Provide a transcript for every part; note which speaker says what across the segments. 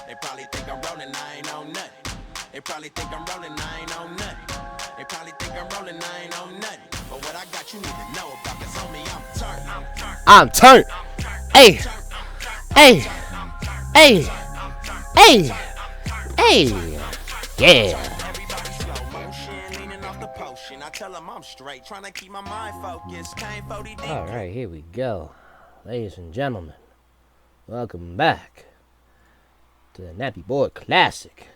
Speaker 1: They probably think I'm rolling, I ain't on nothing. They probably think I'm rolling, I ain't on nothing. They probably think I'm rolling, I ain't on nothing. But what I got you need to know about, cause homie, I'm turned.
Speaker 2: Hey, hey, hey, hey, hey. Yeah.
Speaker 1: Everybody slow motion, leaning off the potion. I tell them I'm straight, trying to keep my mind focused. Came 40 deep.
Speaker 2: All right, here we go. Ladies and gentlemen, welcome back to the Nappy Boy Classic.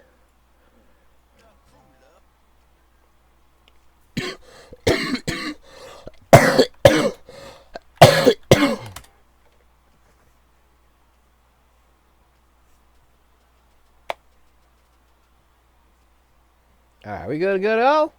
Speaker 2: All right, we good to go?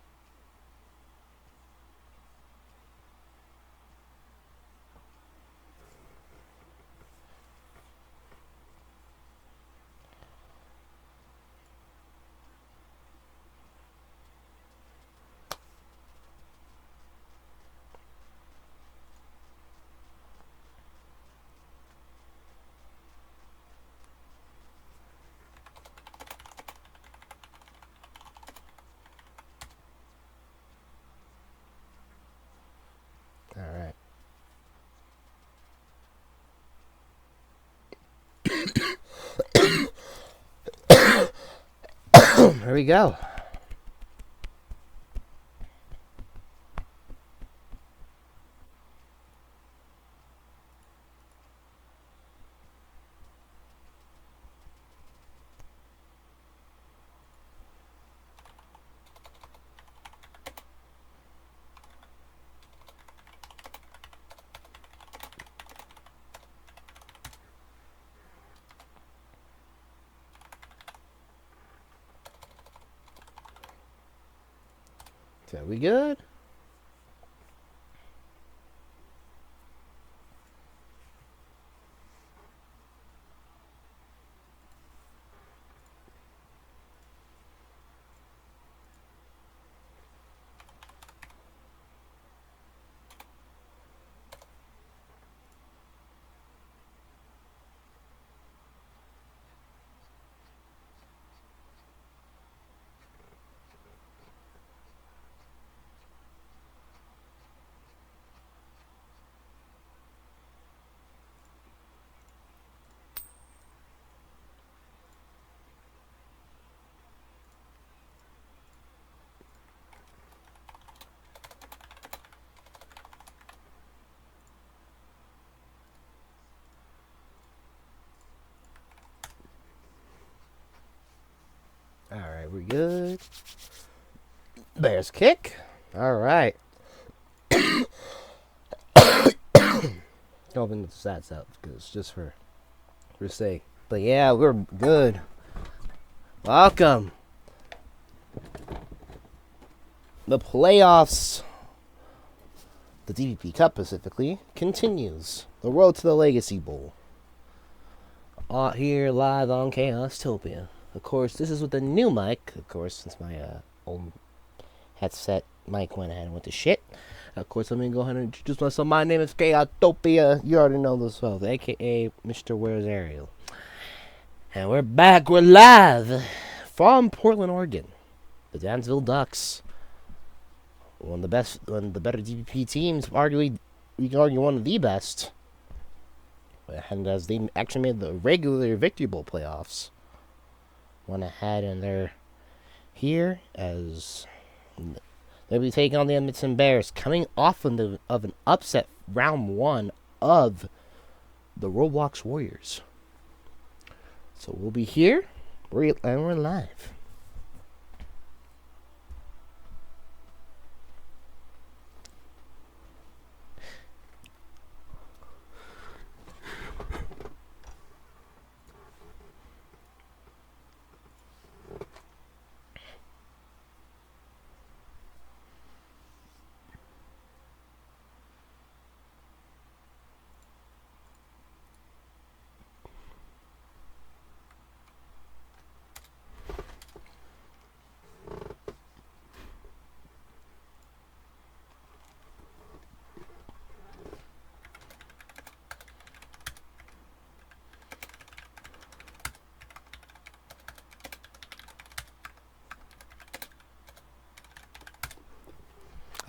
Speaker 2: All right. Here we go. So we good? All right, we good. Bears kick. All right. Open the stats up because just for sake. But yeah, we're good. Welcome. The playoffs, the DPP Cup specifically, continues. The road to the Legacy Bowl. Here live on Chaostopia. Of course, this is with the new mic. Of course, since my old headset mic went ahead and went to shit. Of course, let me go ahead and introduce myself. My name is Chaostopia. You already know this well, aka Mr. Where's Ariel. And we're back. We're live from Portland, Oregon. The Dansville Ducks. One of the better DPP teams. Arguably, we can argue one of the best. And as they actually made the regular Victory Bowl playoffs, went ahead and they're here as they'll be taking on the Edmonton Bears, coming off of an upset round one of the Roblox Warriors. So we'll be here, and we're live.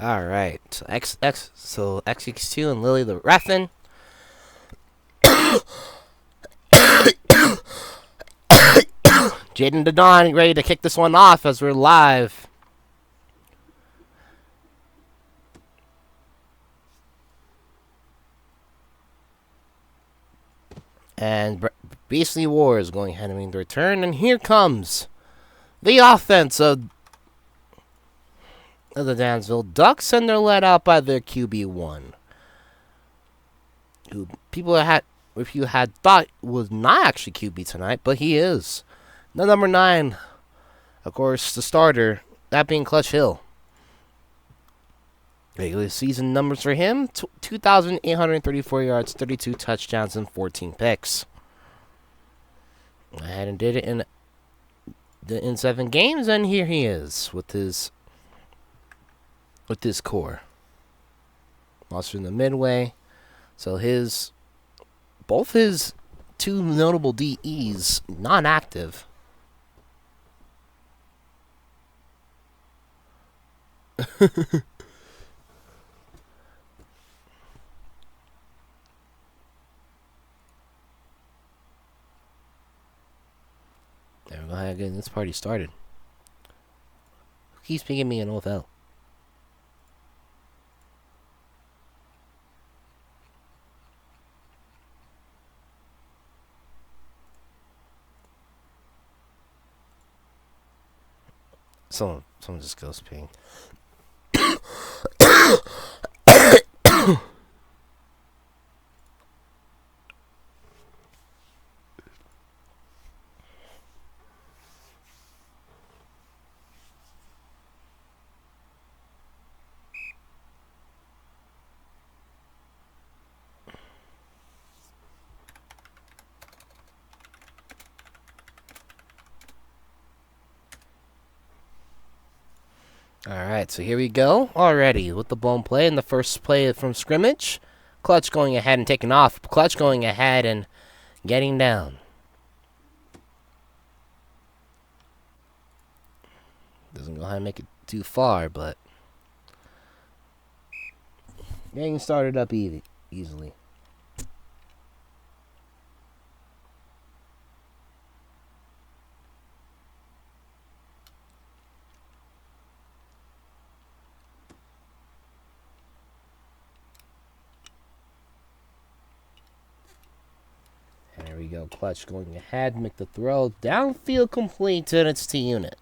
Speaker 2: All right. So XX2 and Lily the Reffin. Jaden the Dawn ready to kick this one off as we're live. And Beastly War is going ahead and make the return. And here comes the offense of the Dansville Ducks. And they're led out by their QB1. Who people had, if you had thought was not actually QB tonight, but he is. The number 9, of course, the starter, that being Clutch Hill. Regular season numbers for him, 2,834 yards, 32 touchdowns, and 14 picks. I hadn't did it in 7 games, and here he is with his core. Lost in the midway, so both his 2 notable DEs non-active. There we go. How getting this party started. Who keeps picking me an OFL? Someone just goes ping. Alright, so here we go already with the blown play in the first play from scrimmage. Clutch going ahead and taking off. Clutch going ahead and getting down. Doesn't go ahead and make it too far, but getting started up easily. There we go. Clutch going ahead, make the throw. Downfield complete, and it's to Unit.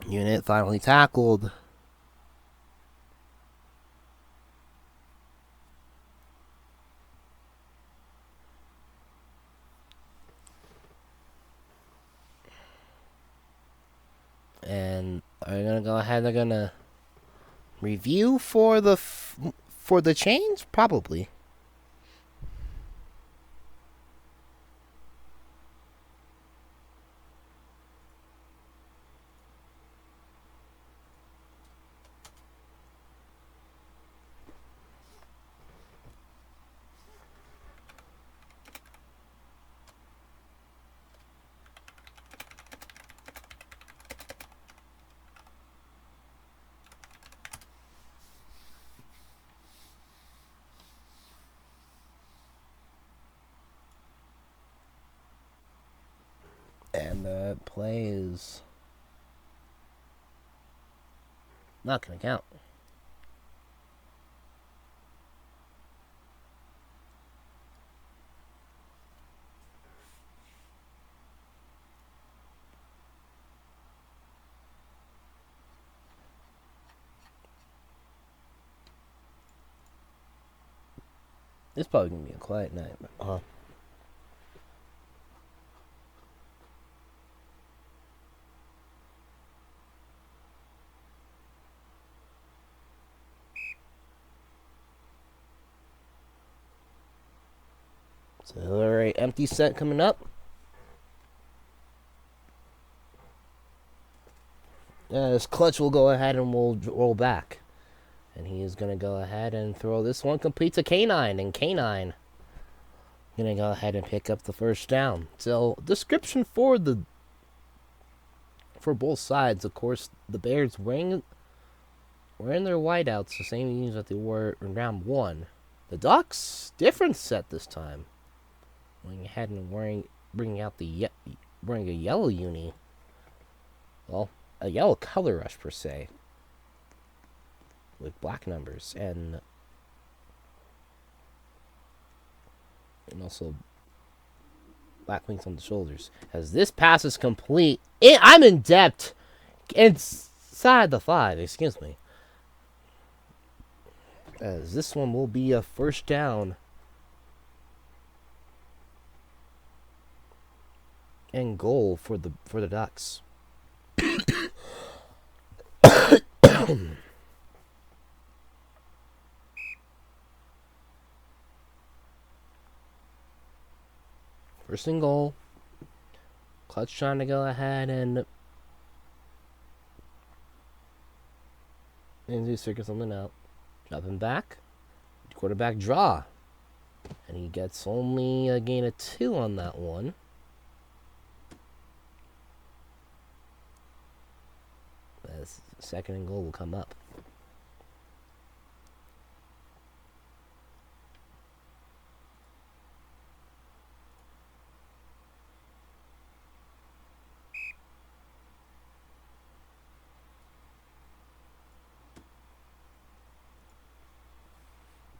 Speaker 2: Unit finally tackled. And are gonna go ahead. They're gonna review for the change, probably. And the play is not going to count. It's probably going to be a quiet night. So, alright, empty set coming up. This Clutch will go ahead and we'll roll back. And he is going to go ahead and throw this one complete to K9. And K9 going to go ahead and pick up the first down. So, description for both sides, of course, the Bears wearing wearing their whiteouts, the same uniforms that they wore in round 1. The Ducks, different set this time. Going ahead and bringing out wearing a yellow uni. Well, a yellow color rush per se, with black numbers and also black wings on the shoulders. As this pass is complete, I'm in depth inside the 5. Excuse me. As this one will be a first down and goal for the Ducks. First and goal. Clutch trying to go ahead and do circle something out. Dropping back. Quarterback draw. And he gets only a gain of 2 on that one. As second and goal will come up.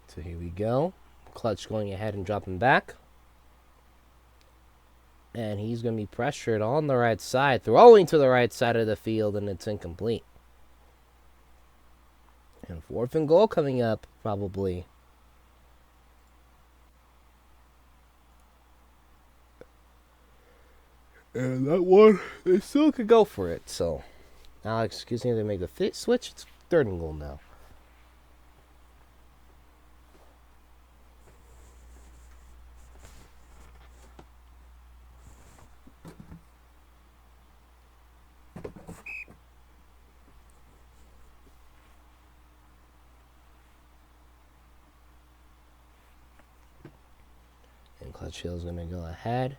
Speaker 2: So here we go. Clutch going ahead and dropping back. And he's going to be pressured on the right side, throwing to the right side of the field, and it's incomplete. And 4th and goal coming up, probably. And that one, they still could go for it. So, now, excuse me, they make the fit switch. It's 3rd and goal now. And Clutch Hill's going to go ahead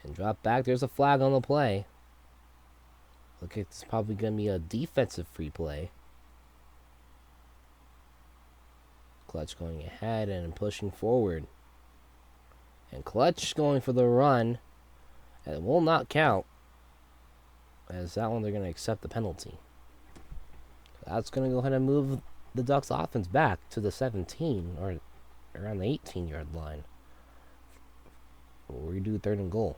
Speaker 2: and drop back. There's a flag on the play. Look, it's probably going to be a defensive free play. Clutch going ahead and pushing forward. And Clutch going for the run. And it will not count. As that one, they're going to accept the penalty. That's going to go ahead and move the Ducks offense back to the 17 or around the 18-yard line. We'll redo 3rd and goal.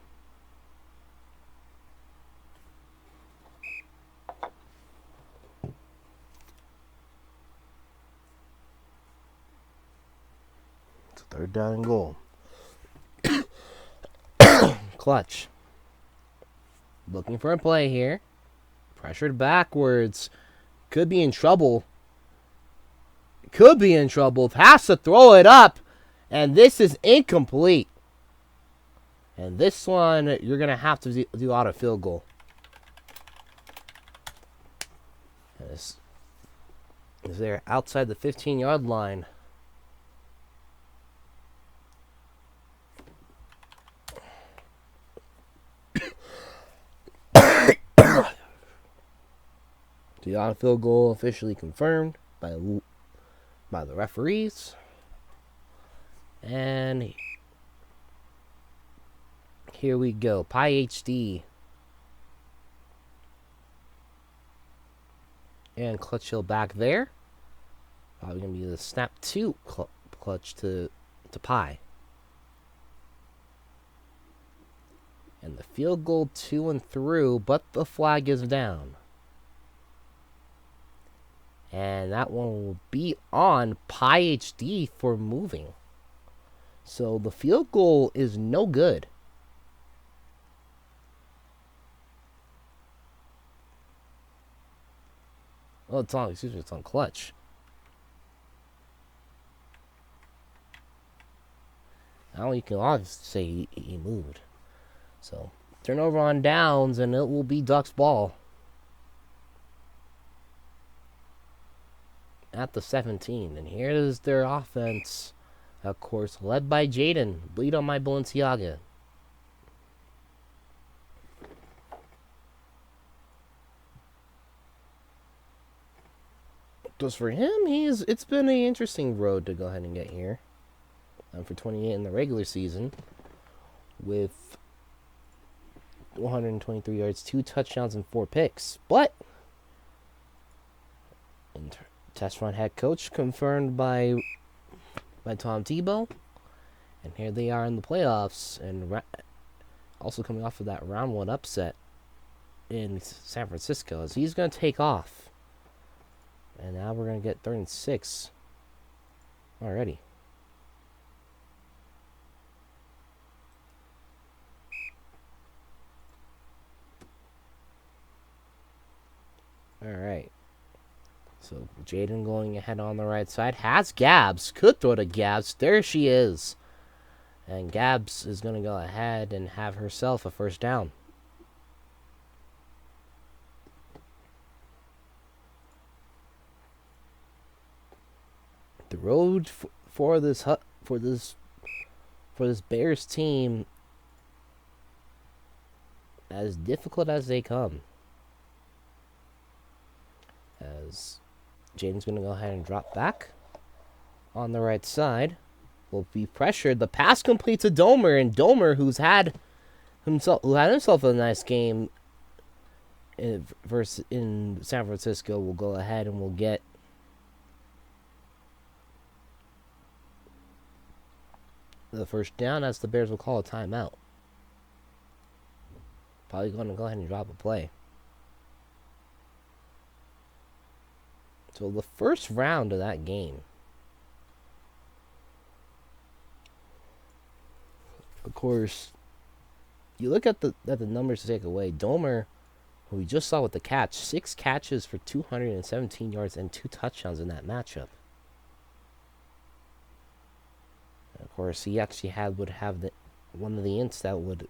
Speaker 2: It's 3rd down and goal. Clutch. Looking for a play here. Pressured backwards. Could be in trouble. Has to throw it up. And this is incomplete. And this one, you're going to have to do auto field goal. As they're outside the 15-yard line. The auto field goal officially confirmed by the referees. And here we go. Pi HD. And Clutch Hill back there. Probably going to be the snap to Clutch to Pi. And the field goal to and through, but the flag is down. And that one will be on Pi HD for moving. So the field goal is no good. Oh, it's on Clutch. Now you can obviously say he moved. So, turnover on downs, and it will be Ducks ball. At the 17. And here is their offense. Of course, led by Jaden. Bleed on my Balenciaga. Because for him, it's been an interesting road to go ahead and get here. For 28 in the regular season, with 123 yards, 2 touchdowns, and 4 picks. But test run head coach confirmed by Tom Tebow, and here they are in the playoffs, and also coming off of that round 1 upset in San Francisco, as he's going to take off. And now we're going to get 3rd and 6 already. Alright. So Jaden going ahead on the right side. Has Gabs. Could throw to Gabs. There she is. And Gabs is going to go ahead and have herself a first down. The road for this Bears team, as difficult as they come. As Jaden's going to go ahead and drop back on the right side, will be pressured. The pass completes to Domer, and Domer, who had himself a nice game in San Francisco, will go ahead and will get the first down, as the Bears will call a timeout. Probably going to go ahead and drop a play. So the first round of that game, of course, you look at the numbers to take away. Domer, who we just saw with the catch, 6 catches for 217 yards and 2 touchdowns in that matchup. And of course, he actually would have one of the ints that would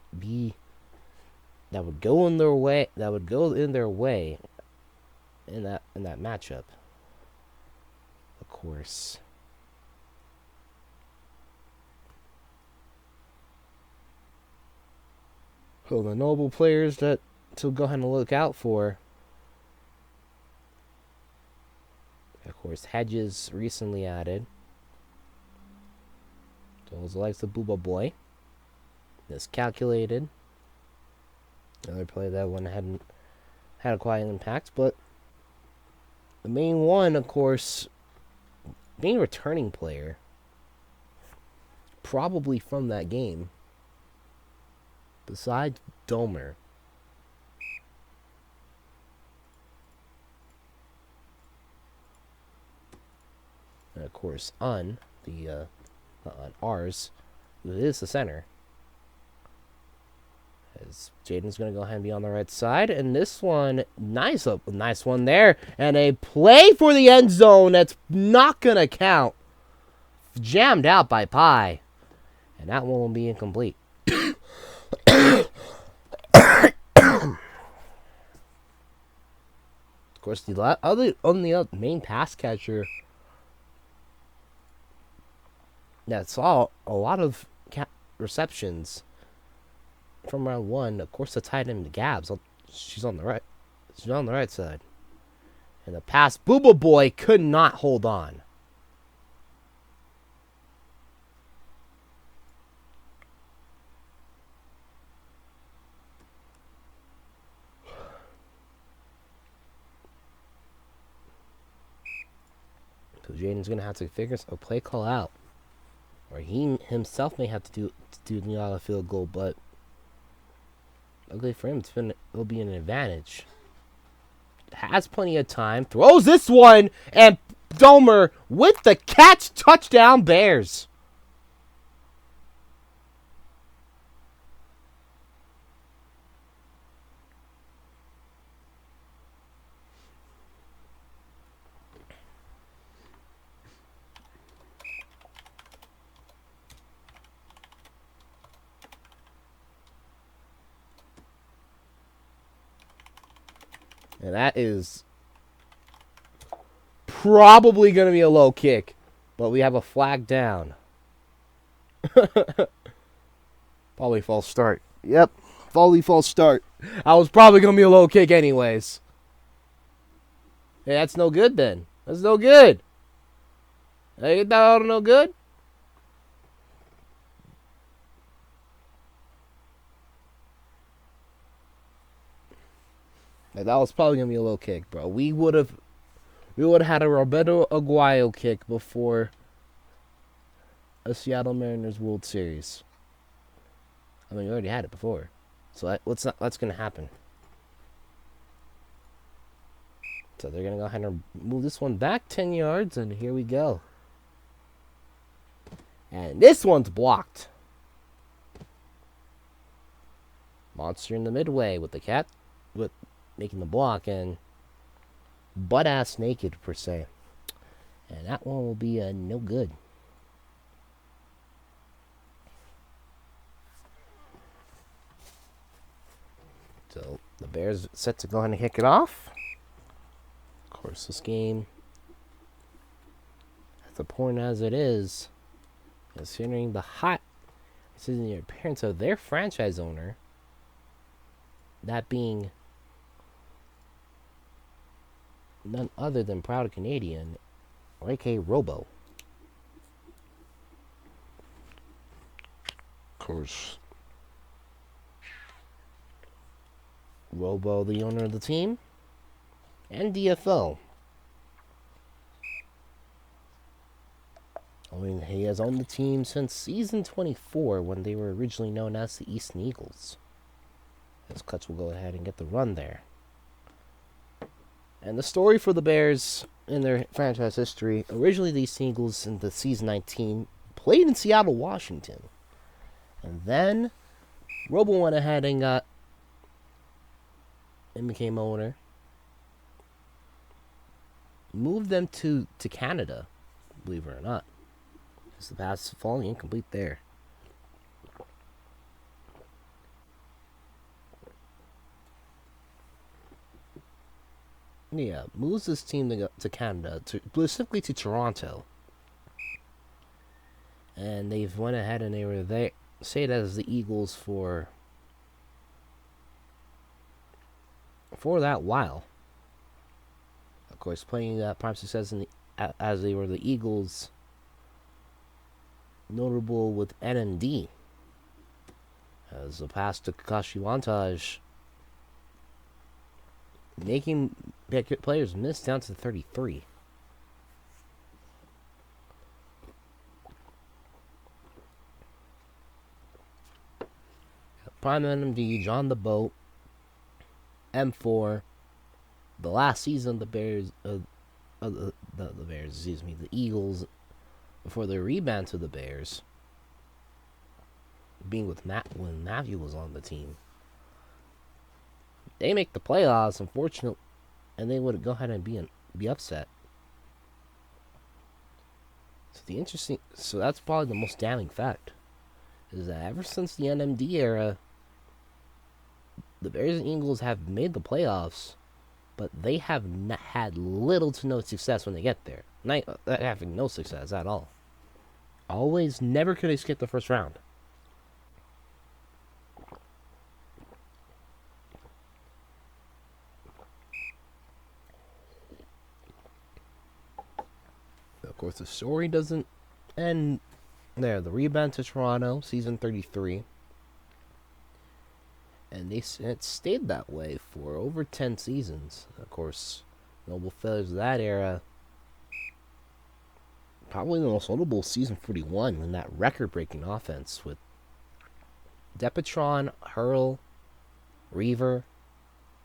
Speaker 2: go in their way in that matchup. Of course. So the notable players to go ahead and look out for. Of course, Hedges recently added. Those likes the Booba Boy. This calculated. Another play that one hadn't had a quiet impact, but the main one, of course, being a returning player, probably from that game, besides Domer. And of course, ours, who is the center. As Jaden's going to go ahead and be on the right side. And this one, nice one there. And a play for the end zone that's not going to count. Jammed out by Pye. And that one will be incomplete. Of course, the only main pass catcher that saw a lot of receptions from round 1, of course, the tight end Gabs. She's on the right. She's on the right side. And the pass, Booba Boy could not hold on. So Jaden's going to have to figure a play call out. Or he himself may have to do the field goal, but luckily for him, it'll be an advantage. Has plenty of time. Throws this one, and Domer with the catch. Touchdown, Bears. And that is probably going to be a low kick. But we have a flag down. Probably false start. Yep. False start. I was probably going to be a low kick anyways. Hey, that's no good then. That's no good. Ain't that all no good? Like, that was probably gonna be a low kick, bro. We would have had a Roberto Aguayo kick before a Seattle Mariners World Series. I mean, we already had it before, so that's gonna happen. So they're gonna go ahead and move this one back 10 yards, and here we go. And this one's blocked. Monster in the midway with the cat, with making the block and butt ass naked per se, and that one will be no good. So the Bears set to go ahead and kick it off. Of course, this game, as important as it is, considering the appearance of their franchise owner, that being none other than proud Canadian, a.k.a. Robo. Of course, Robo, the owner of the team, and DFL. I mean, he has owned the team since season 24, when they were originally known as the Eastern Eagles. As Clutch will go ahead and get the run there. And the story for the Bears in their franchise history, originally the Eastern Eagles in the season 19 played in Seattle, Washington. And then Robo went ahead and became owner. Moved them to Canada, believe it or not. Because the pass falling incomplete there. Yeah, moves this team to Canada, specifically to Toronto. And they've went ahead and they were there, say it as the Eagles for that while. Of course, playing prime success as they were the Eagles, notable with NMD. As a pass to Kakashi Montage, making players miss down to 33. Prime NMD, John the Boat, M4. The last season, the Bears, the Eagles, before the rebound to the Bears, being with when Matthew was on the team. They make the playoffs, unfortunately, and they would go ahead and be upset. So that's probably the most damning fact, is that ever since the NMD era, the Bears and Eagles have made the playoffs, but they have had little to no success when they get there. Having no success at all. Never could they skip the first round. Of course, the story doesn't end there. The rebound to Toronto, season 33. And it stayed that way for over 10 seasons. Of course, notable failures of that era. Probably the most notable season 41 in that record-breaking offense with Depatron, Hurl, Reaver,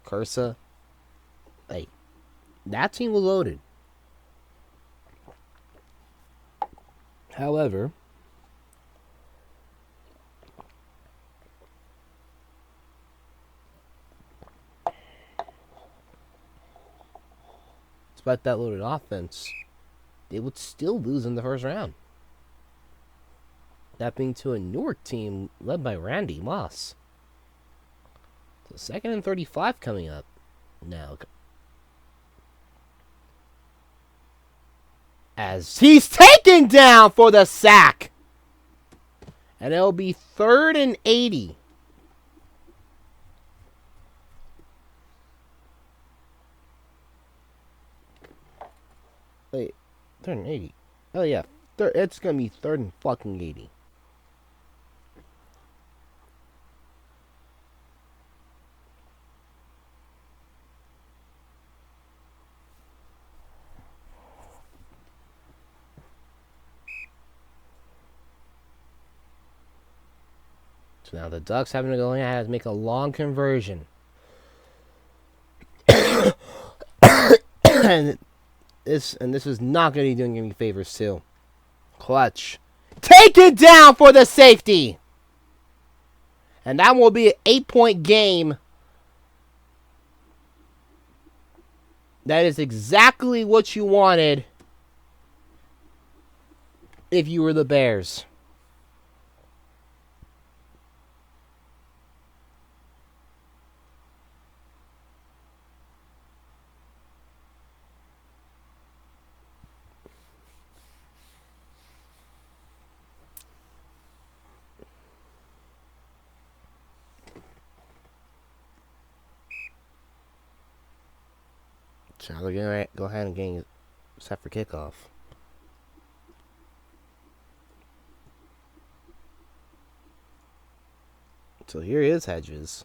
Speaker 2: Cursa. Like, that team was loaded. However, despite that loaded offense, they would still lose in the first round. That being to a Newark team led by Randy Moss. So 2nd and 35 coming up now. As he's taken down for the sack. And it'll be 3rd and 80. Wait, 3rd and 80. Oh yeah, it's gonna be 3rd and fucking 80. So now the Ducks having to go in and make a long conversion. and this is not going to be doing any favors too. Clutch. Take it down for the safety. And that will be an 8-point game. That is exactly what you wanted if you were the Bears. So they're going to go ahead and get set for kickoff. So here is Hedges.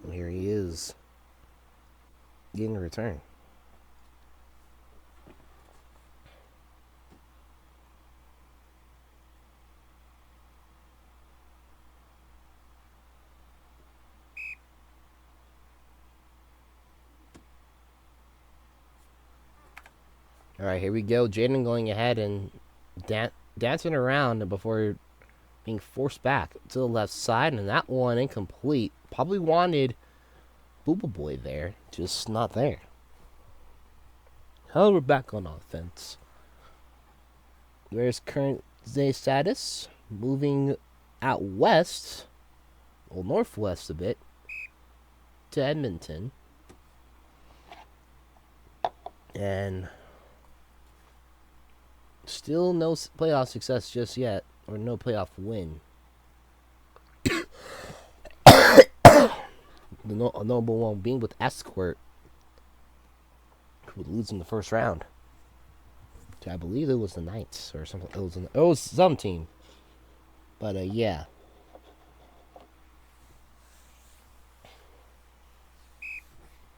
Speaker 2: And here he is getting a return. All right, here we go. Jaden going ahead and dancing around before being forced back to the left side, and that one incomplete. Probably wanted Booba Boy there, just not there. However, we're back on offense. Where's current day status? Moving out west, well, northwest a bit, to Edmonton. And still no playoff success just yet, or no playoff win. The notable one being with Escort, who would lose in the first round. I believe it was the Knights or something. It was some team. But yeah.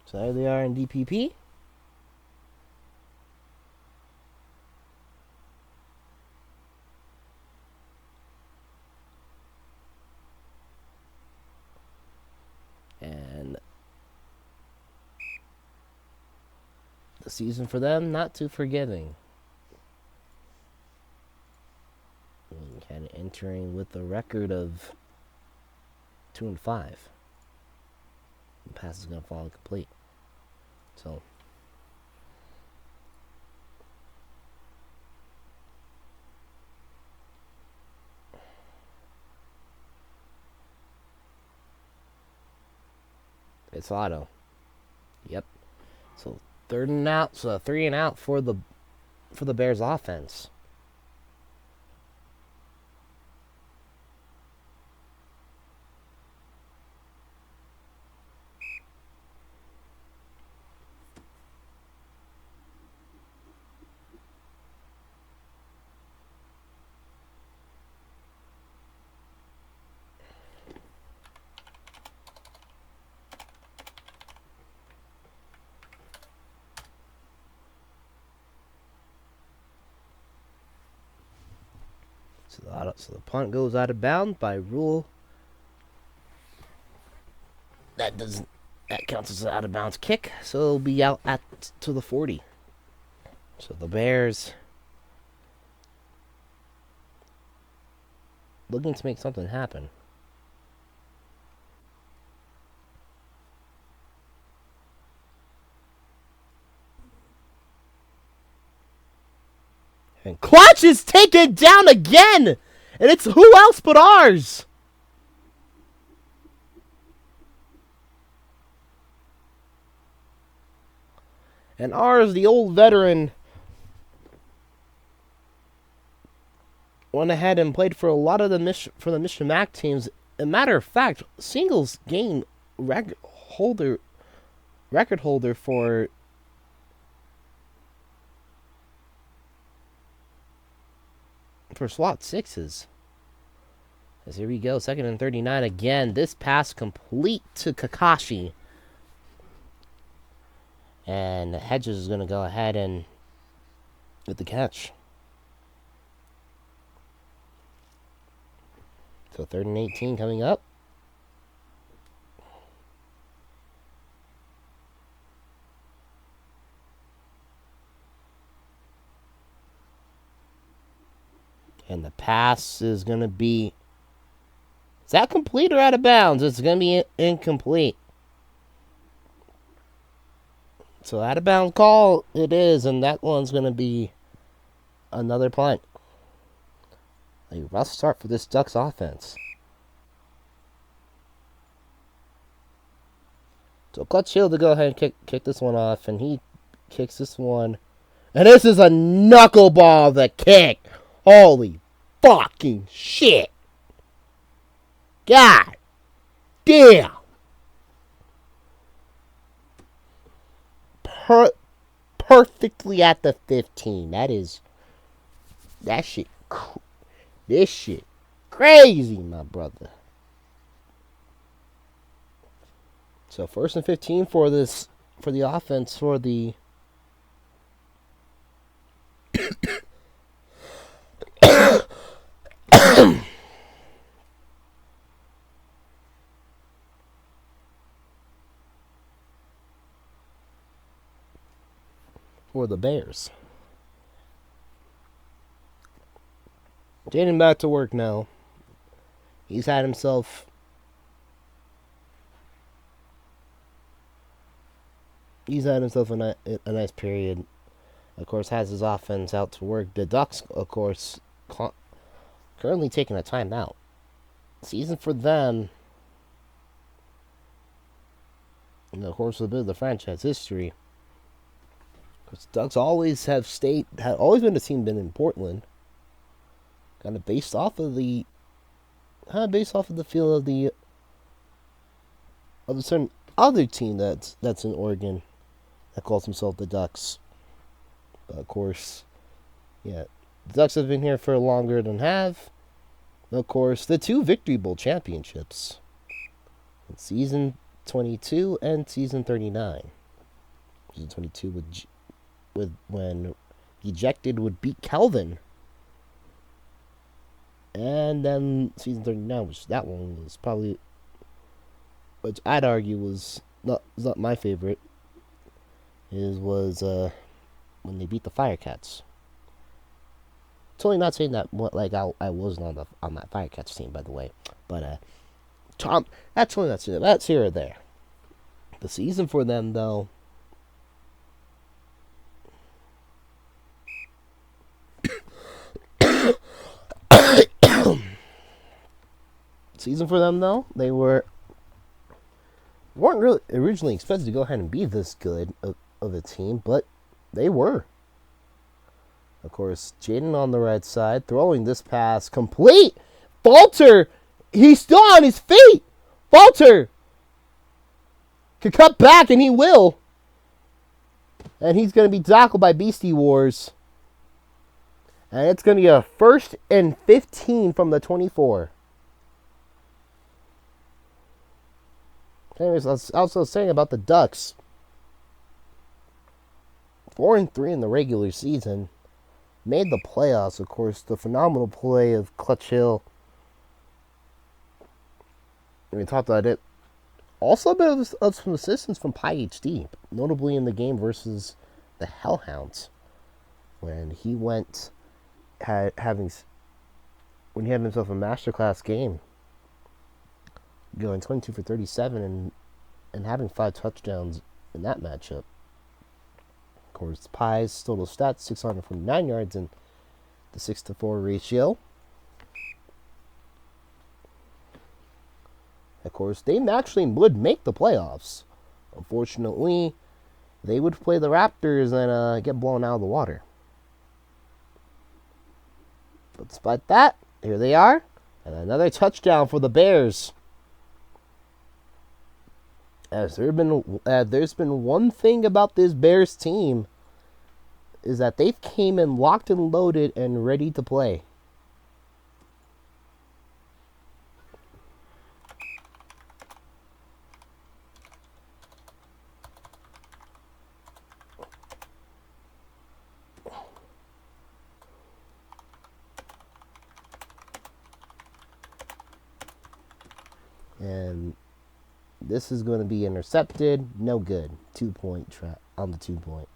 Speaker 2: So there they are in DPP. And the season for them, not too forgiving. Kind of entering with a record of 2-5. The pass is going to fall incomplete. So it's auto. Yep. So 3rd and out. So 3 and out for the Bears offense. So the punt goes out of bounds by rule. That counts as an out of bounds kick. So it'll be out to the 40. So the Bears looking to make something happen. And Clutch is taken down again! And it's who else but ours? And ours, the old veteran, went ahead and played for a lot of the Mission Mac teams. As a matter of fact, singles game record holder for slot sixes. As here we go, 2nd and 39 again. This pass complete to Kakashi. And Hedges is going to go ahead and get the catch. So 3rd and 18 coming up. And the pass is going to be... Is that complete or out of bounds? It's going to be incomplete. So out of bounds call it is, and that one's going to be another punt. A rough start for this Ducks offense. So Clutch Hill to go ahead and kick this one off, and he kicks this one. And this is a knuckleball the kick. Holy fucking shit. God damn. Perfectly at the 15. That shit. This shit crazy, my brother. So 1st and 15 for the offense for the for the Bears. Jaden back to work now. He's had himself a nice period. Of course, has his offense out to work. The Ducks, of course, currently taking a timeout. Season for them, and of course, a bit of the franchise history. Because Ducks always had always been a team been in Portland. Kind of based off of the feel of a certain other team that's in Oregon that calls himself the Ducks. But of course, yeah, the Ducks have been here for longer than have. And of course, the 2 Victory Bowl championships in season 22 and season 39. Season 22 with when Ejected would beat Kelvin. And then season 39, which that one was probably, which I'd argue was not my favorite, was when they beat the Firecats. Totally not saying that I wasn't on that Firecats team, by the way, but Tom, that's totally not saying that. That's here or there. The season for them though. They weren't really originally expected to go ahead and be this good of a team, but they were. Of course, Jaden on the right side, throwing this pass complete. Falter, he's still on his feet. Falter could cut back, and he will. And he's going to be tackled by Beastie Wars. And it's going to be a 1st and 15 from the 24. Anyways, I was also saying about the Ducks. 4-3 in the regular season. Made the playoffs, of course. The phenomenal play of Clutch Hill. We talked about it. Also a bit of some assistance from Pi HD. Notably in the game versus the Hellhounds. When he had himself a masterclass game. Going 22 for 37 and having 5 touchdowns in that matchup. Of course, Pi's total stats, 649 yards and the 6-to-4 ratio. Of course, they actually would make the playoffs. Unfortunately, they would play the Raptors and get blown out of the water. But despite that, here they are. And another touchdown for the Bears. There's been one thing about this Bears team is that they've came in locked and loaded and ready to play. And this is going to be intercepted. No good. 2-point trap on the 2-point.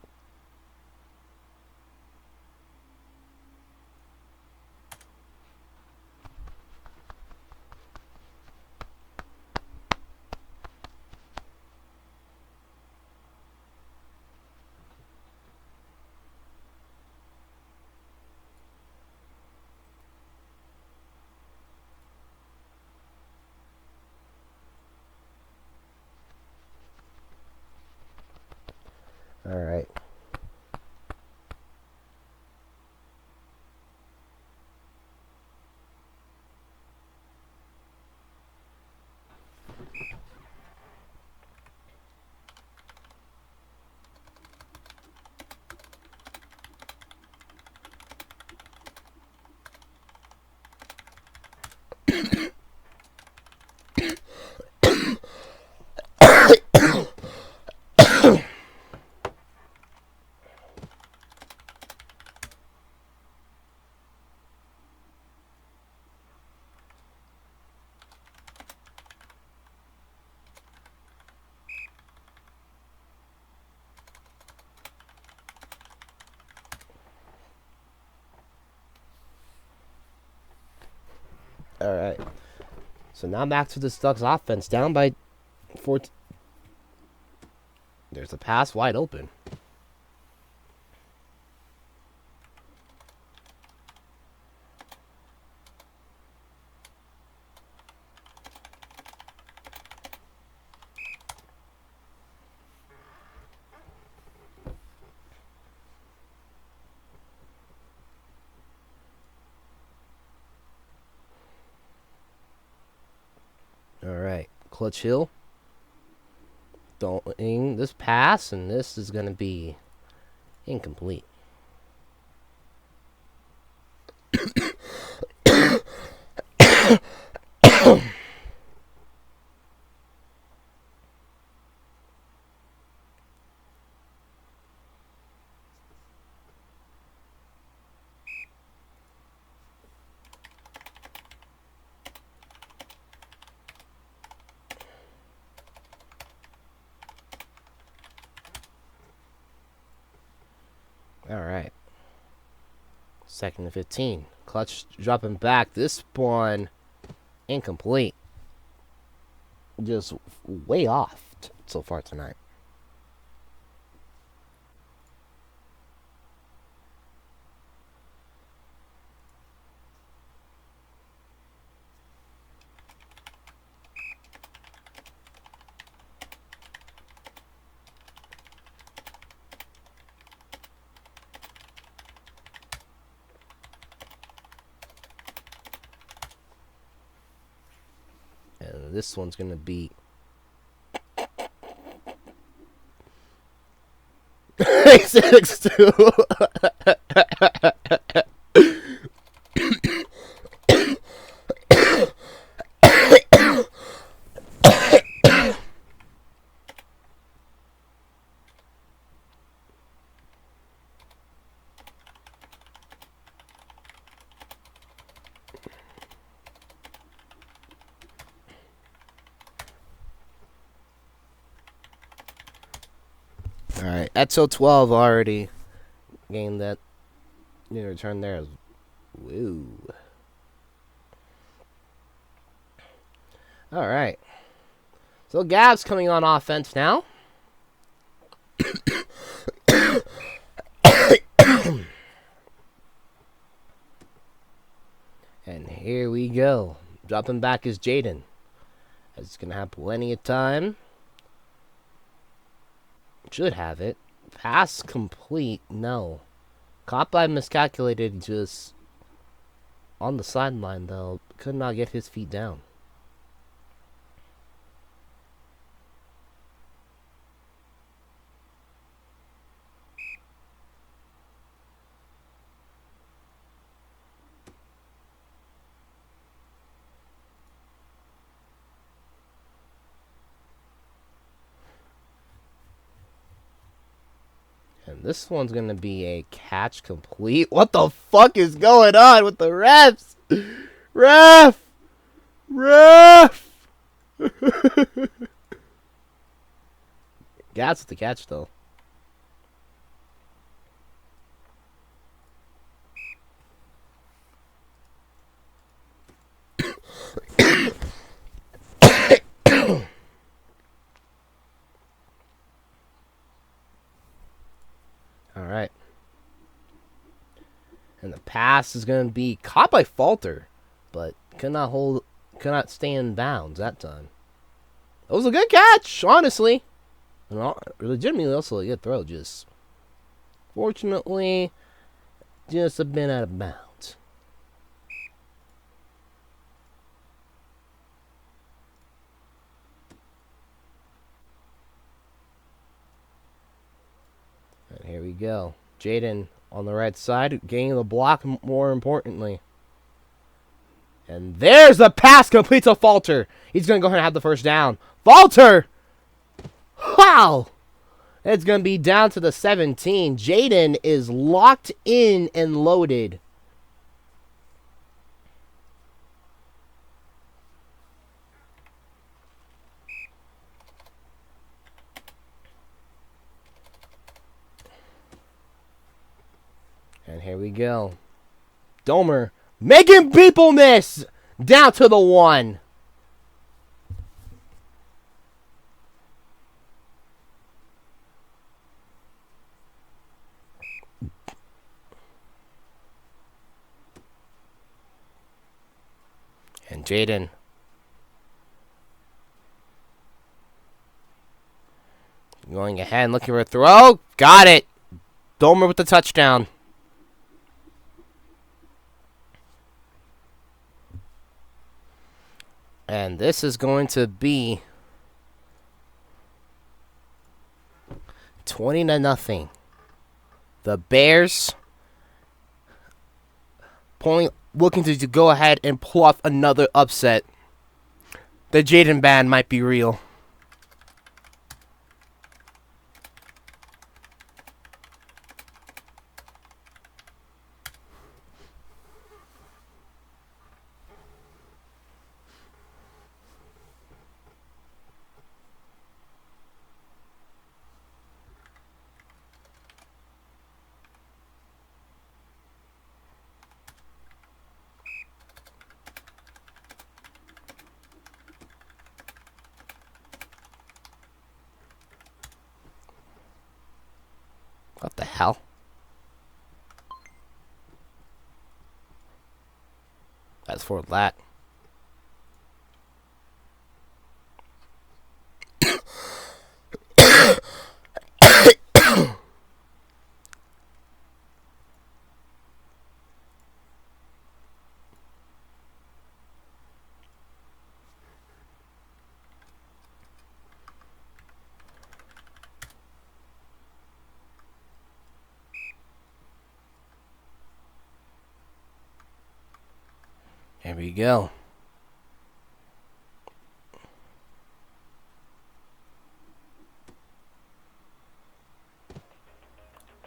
Speaker 2: All right. All right. So now back to the Ducks offense. Down by 14. There's a pass wide open. All right. Clutch Hill. Throwing this pass, and this is going to be incomplete. All right. 2nd and 15. Clutch dropping back. This one incomplete. Just way off so far tonight. And this one's going to be 6-2. All right, Etzo 12 already gained that return there. Woo. All right. So Gab's coming on offense now. And here we go. Dropping back is Jaden. He's going to have plenty of time. Should have it. Pass complete. No. Caught by miscalculated, just on the sideline, though. Could not get his feet down. And this one's going to be a catch complete. What the fuck is going on with the refs? Ref! Ref! That's the catch, though. All right. And the pass is going to be caught by Falter, but could not stay in bounds that time. It was a good catch, honestly. And legitimately also a good throw, just fortunately just a bit out of bounds. And here we go. Jaden on the right side, getting the block more importantly. And there's the pass complete to Falter. He's going to go ahead and have the first down. Falter! Wow! It's going to be down to the 17. Jaden is locked in and loaded. And here we go. Domer making people miss. Down to the 1. And Jaden going ahead, looking for a throw. Got it. Domer with the touchdown. And this is going to be 20-0. The Bears looking to go ahead and pull off another upset. The Jaden band might be real. What the hell? That's for that. There we go.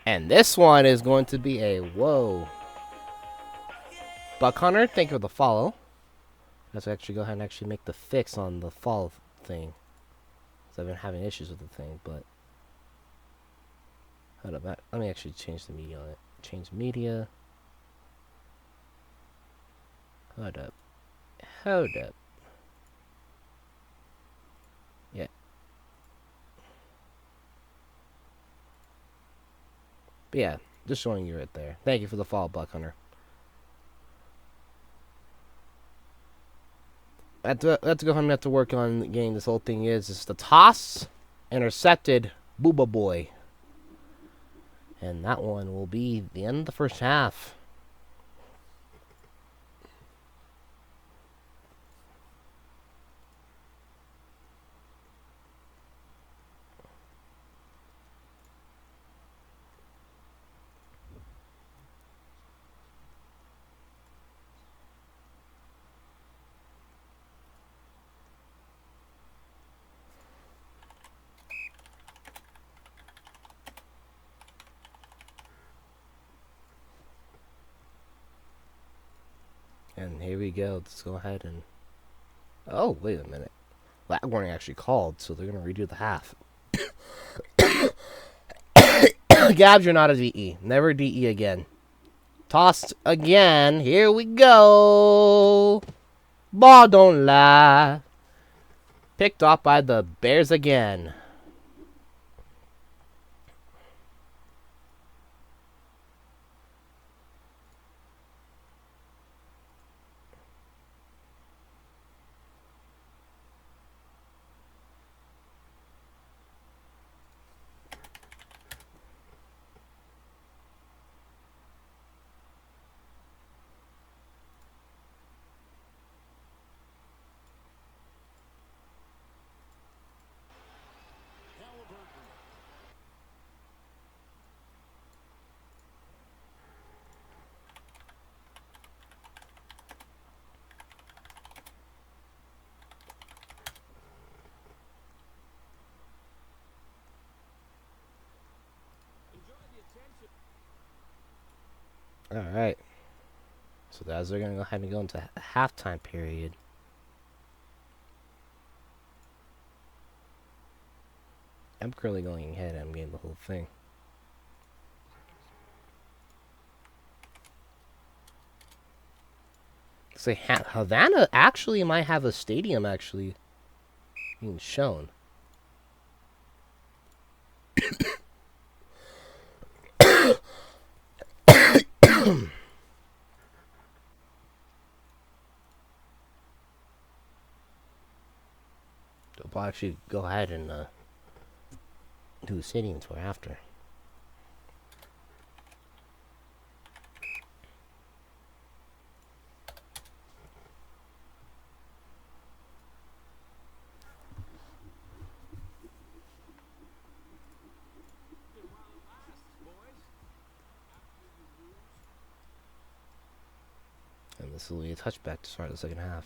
Speaker 2: And this one is going to be a whoa. Buck Hunter, thank you for the follow. Let's actually go ahead and actually make the fix on the follow thing. Because I've been having issues with the thing, but... Hold up, let me actually change the media on it. Change media. Hold up. Hold up. Yeah. But yeah, just showing you right there. Thank you for the follow, Buck Hunter. I have to go ahead and have to work on getting this whole thing is the toss, intercepted, Booba Boy. And that one will be the end of the first half. And here we go. Let's go ahead and... Oh, wait a minute. Lag warning actually called, so they're going to redo the half. Gabs, you're not a DE. Never DE again. Tossed again. Here we go. Ball don't lie. Picked off by the Bears again. Alright. So as they're going to go ahead and go into halftime period. I'm currently going ahead and I'm getting the whole thing. Say Havana actually might have a stadium actually being shown. They'll actually go ahead and do a stadium tour after. And this will be a touchback to start the second half.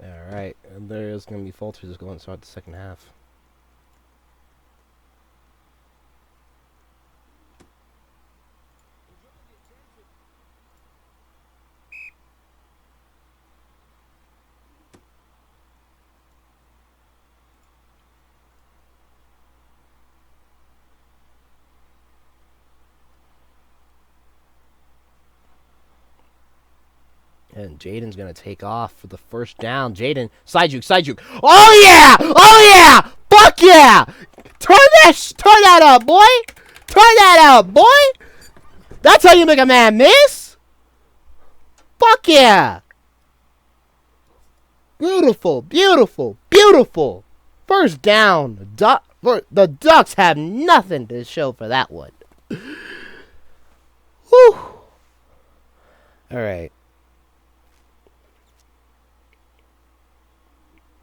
Speaker 2: Alright, and there is going to be falters going to start the second half. And Jaden's going to take off for the first down. Jaden, side juke, side juke. Oh, yeah! Oh, yeah! Fuck yeah! Turn that up, boy! Turn that up, boy! That's how you make a man miss! Fuck yeah! Beautiful, beautiful, beautiful! First down. The Ducks have nothing to show for that one. Whew! Alright.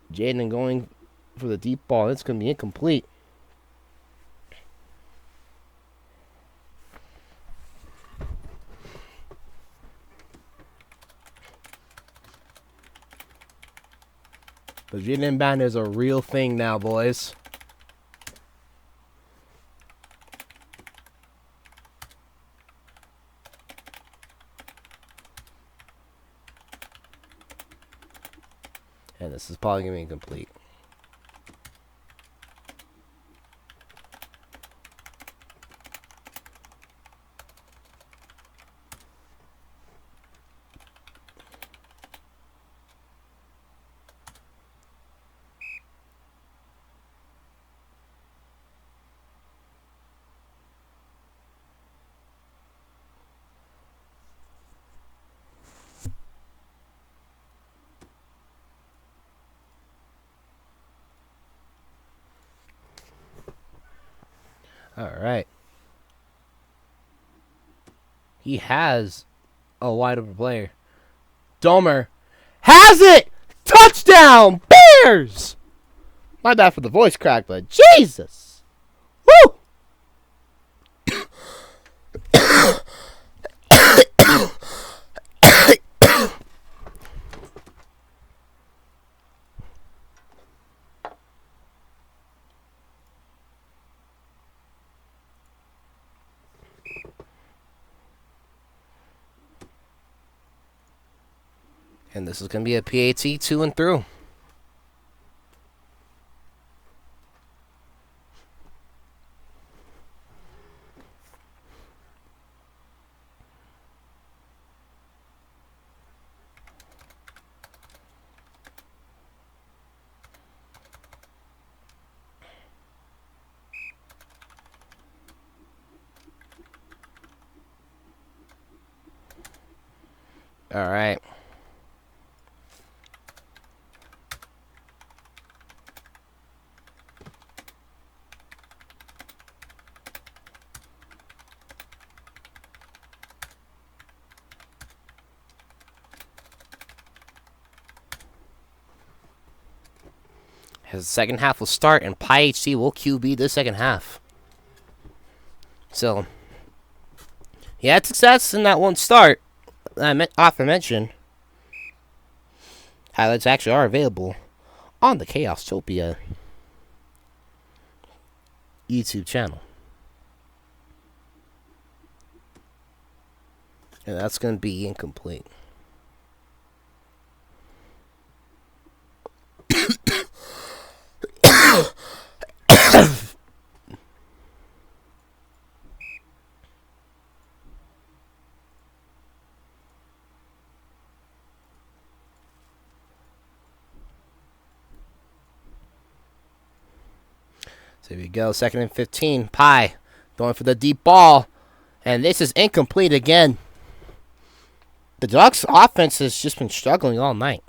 Speaker 2: Jaden going for the deep ball. It's going to be incomplete. But Jaden inbound is a real thing now, boys. And this is probably going to be incomplete. All right. He has a wide open player. Domer has it! Touchdown! Bears! My bad for the voice crack, but Jesus! Woo! And this is going to be a PAT 2 and through. All right. His second half will start, and Pi HC will QB the second half. So, he had success in that one start. I often mention. Highlights actually are available on the Chaostopia YouTube channel. And that's going to be incomplete. So here we go. 2nd and 15. Pi going for the deep ball. And this is incomplete again. The Ducks' offense has just been struggling all night.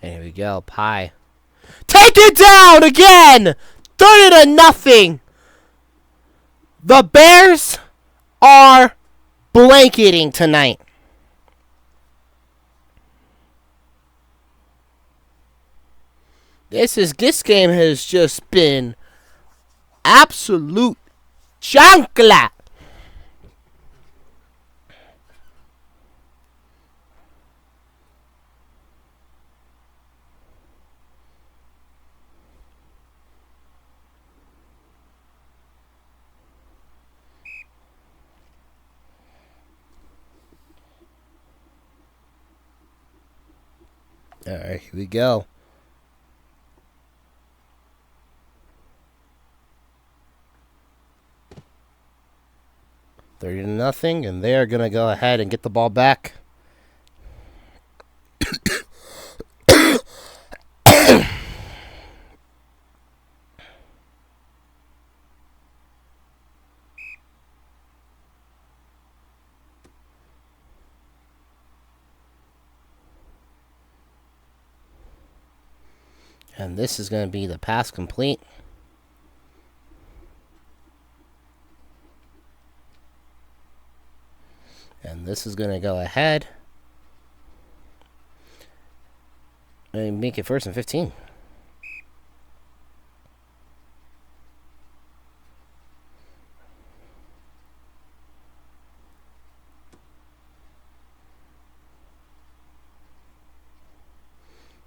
Speaker 2: And here we go. Pi. Take it down again! 30-0. The Bears are blanketing tonight. This game has just been absolute chancla. All right, here we go. $30-0, and they are going to go ahead and get the ball back. And this is going to be the pass complete. And this is going to go ahead and make it 1st and 15.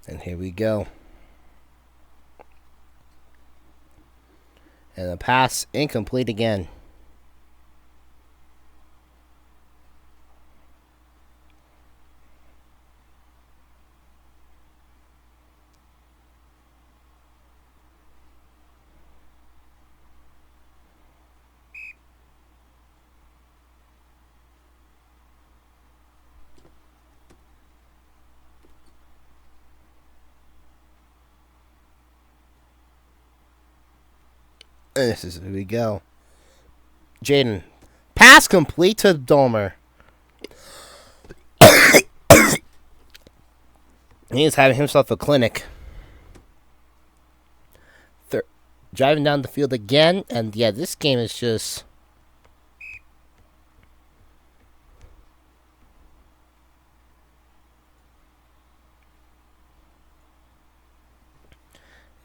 Speaker 2: And here we go. And the pass incomplete again. And this is here we go. Jaden. Pass complete to Domer. He's having himself a clinic. Driving down the field again. And yeah, this game is just...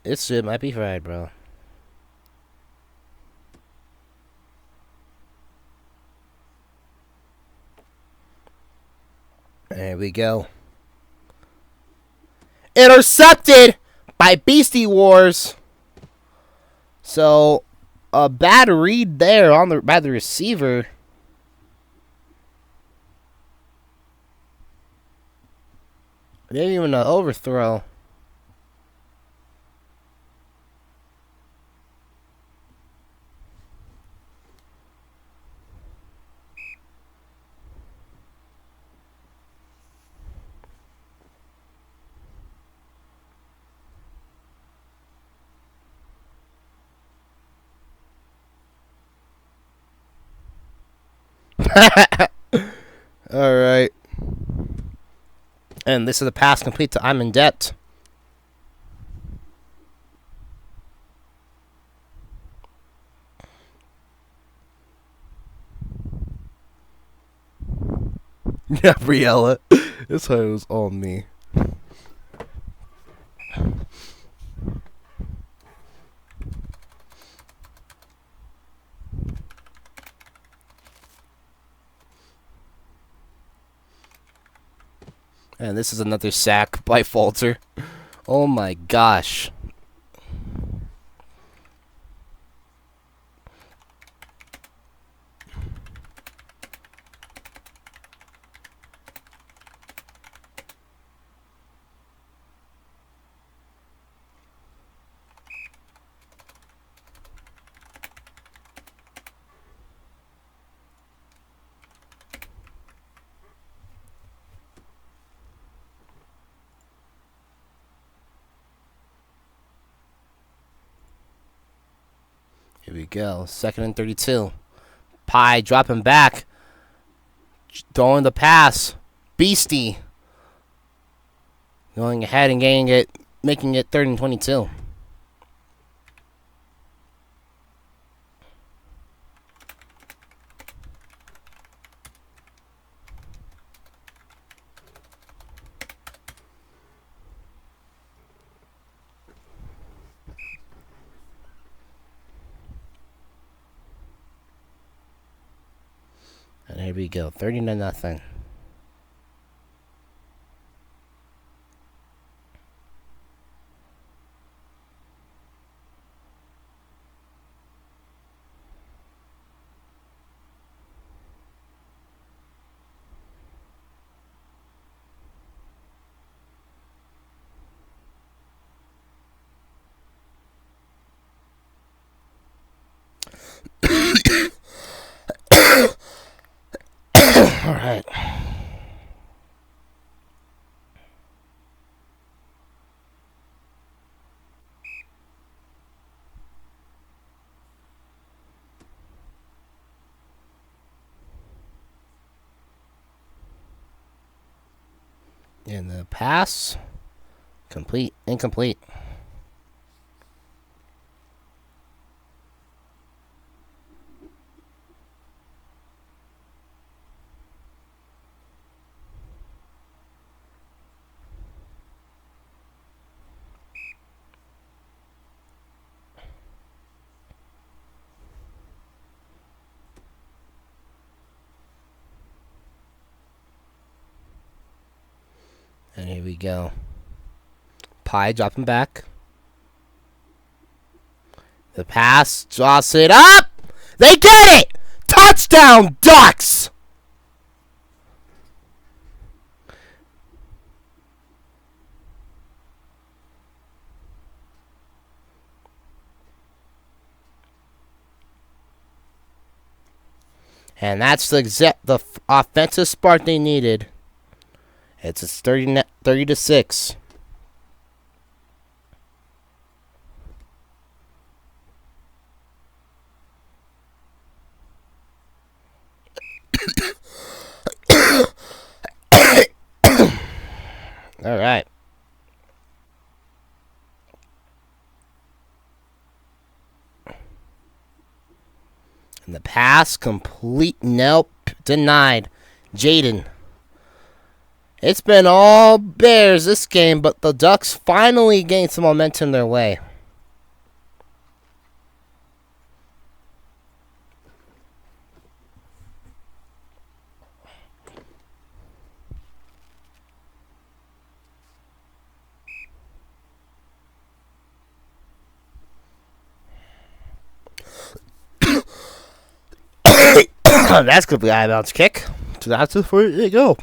Speaker 2: This shit might be fried, bro. There we go. Intercepted by Beastie Wars. So, a bad read there by the receiver. Maybe even an overthrow. Alright. And this is a pass complete to I'm in debt. Gabriella. This one was on me. And this is another sack by Falter. Oh my gosh. Here we go. 2nd and 32. Pie dropping back. Throwing the pass. Beastie. Going ahead and getting it. Making it 3rd and 22. And here we go. 30-0. All right. And the pass. Complete. Incomplete. And here we go. Pie dropping back. The pass. Draws it up. They get it. Touchdown, Ducks. And that's the offensive spark they needed. It's 30-6. All right. And the pass complete. Nope. Denied. Jaden. It's been all Bears this game, but the Ducks finally gained some momentum their way. That's going to be a high bounce kick. So that's it for you go.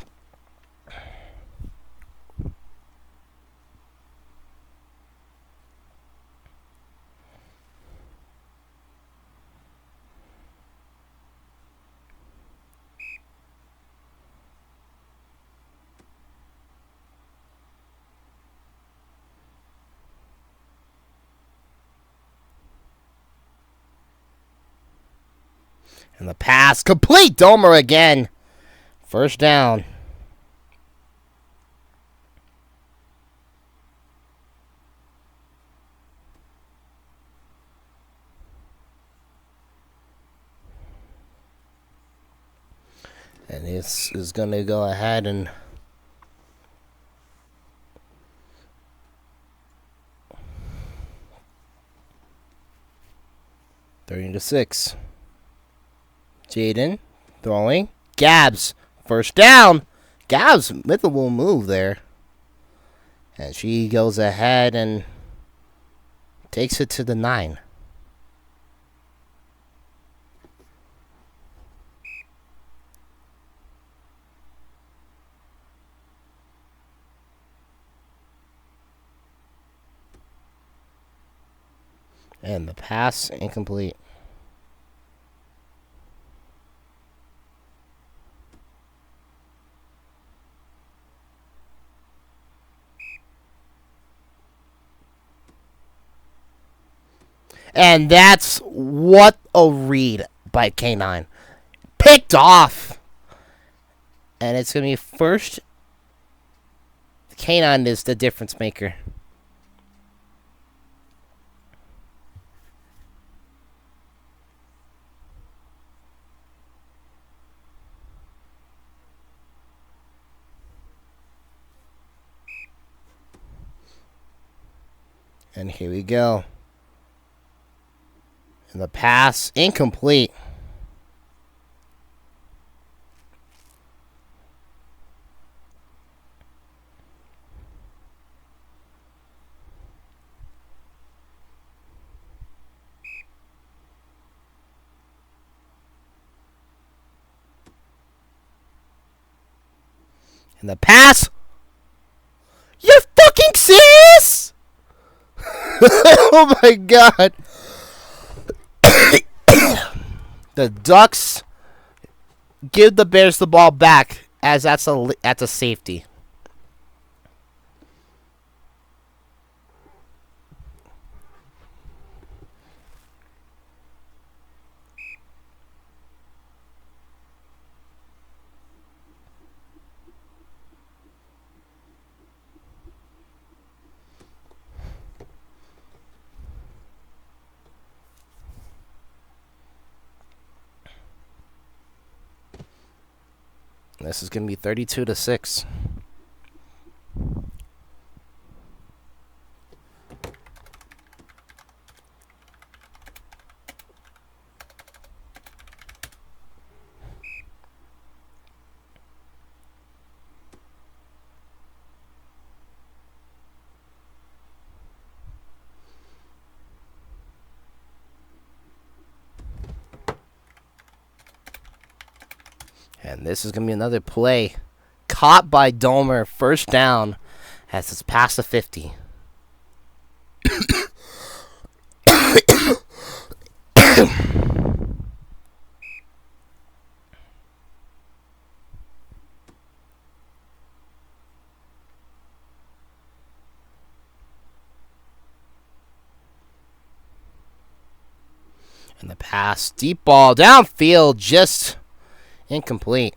Speaker 2: And the pass complete. Domer again. First down. And this is going to go ahead and thirty to 6. Jaden throwing. Gabs. First down. Gabs with a little move there. And she goes ahead and takes it to the 9. And the pass incomplete. And that's what a read by K9. Picked off. And it's going to be first. K9 is the difference maker. And here we go. And the pass incomplete. And the pass. You're fucking serious? Oh my god. The Ducks give the Bears the ball back as that's a safety. This is going to be 32 to 6. And this is going to be another play. Caught by Domer. First down. As it's past the 50. And the pass. Deep ball. Downfield. Just incomplete.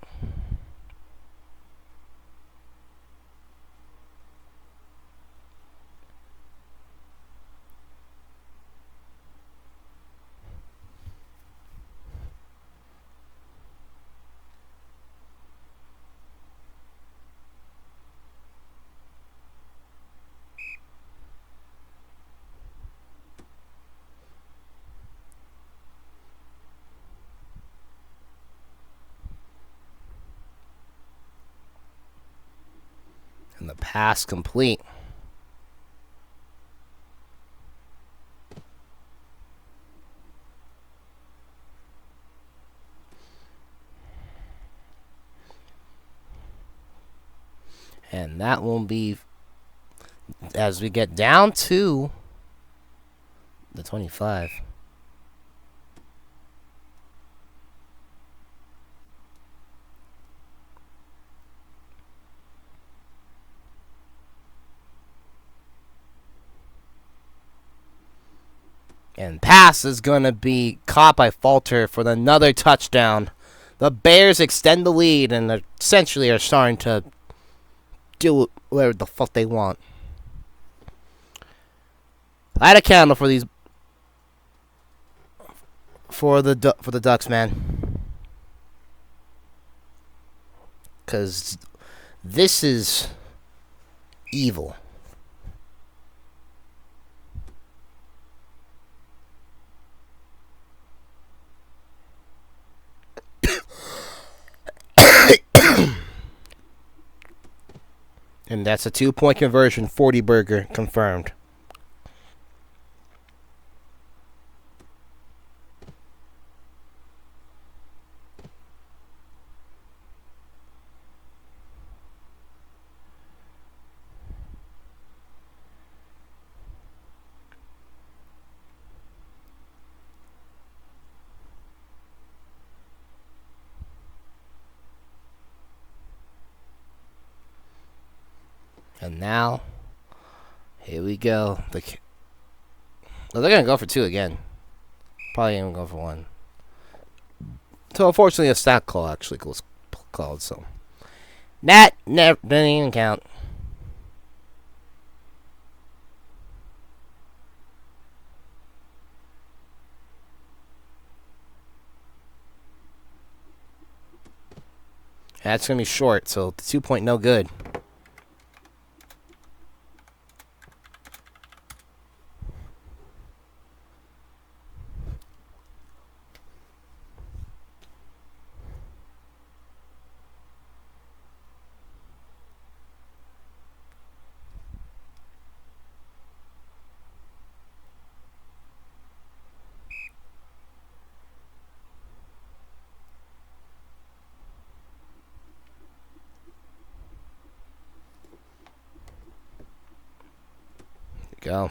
Speaker 2: And the pass complete. And that will be as we get down to the 25. And pass is going to be caught by Falter for another touchdown. The Bears extend the lead and essentially are starting to do whatever the fuck they want. I had a candle for these for the Ducks, man. Cause this is evil. And that's a 2-point conversion, 40 burger confirmed. And now, here we go. They're going to go for 2 again. Probably going to go for 1. So, unfortunately, a stat call actually was called. So, that never didn't even count. That's going to be short, so the 2-point no good. Go.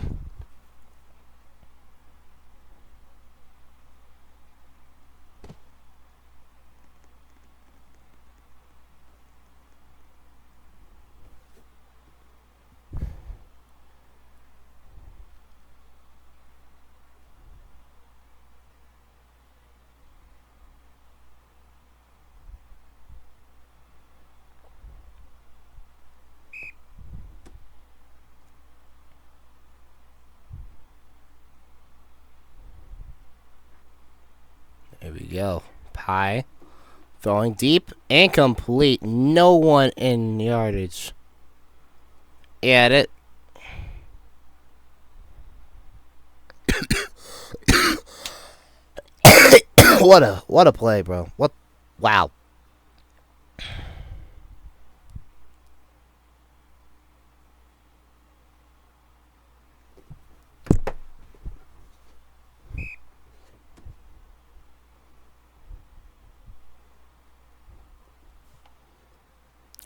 Speaker 2: There we go. Pie. Throwing deep. Incomplete. No one in yardage. At it. What a play, bro. Wow.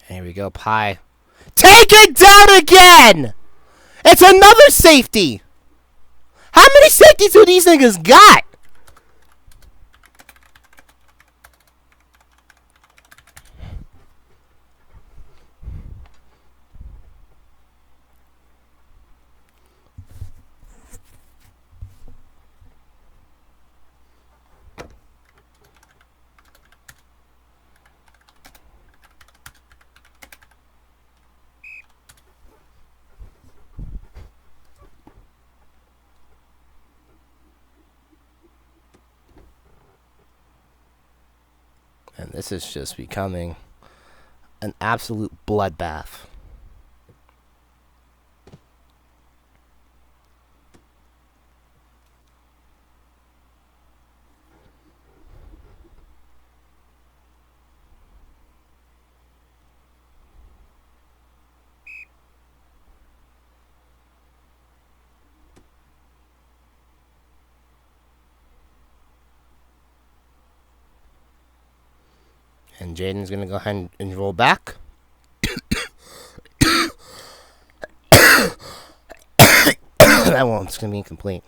Speaker 2: Here we go, Pie. Take it down again! It's another safety! How many safeties do these niggas got? And this is just becoming an absolute bloodbath. And Jaden's going to go ahead and roll back. That one's gonna be incomplete.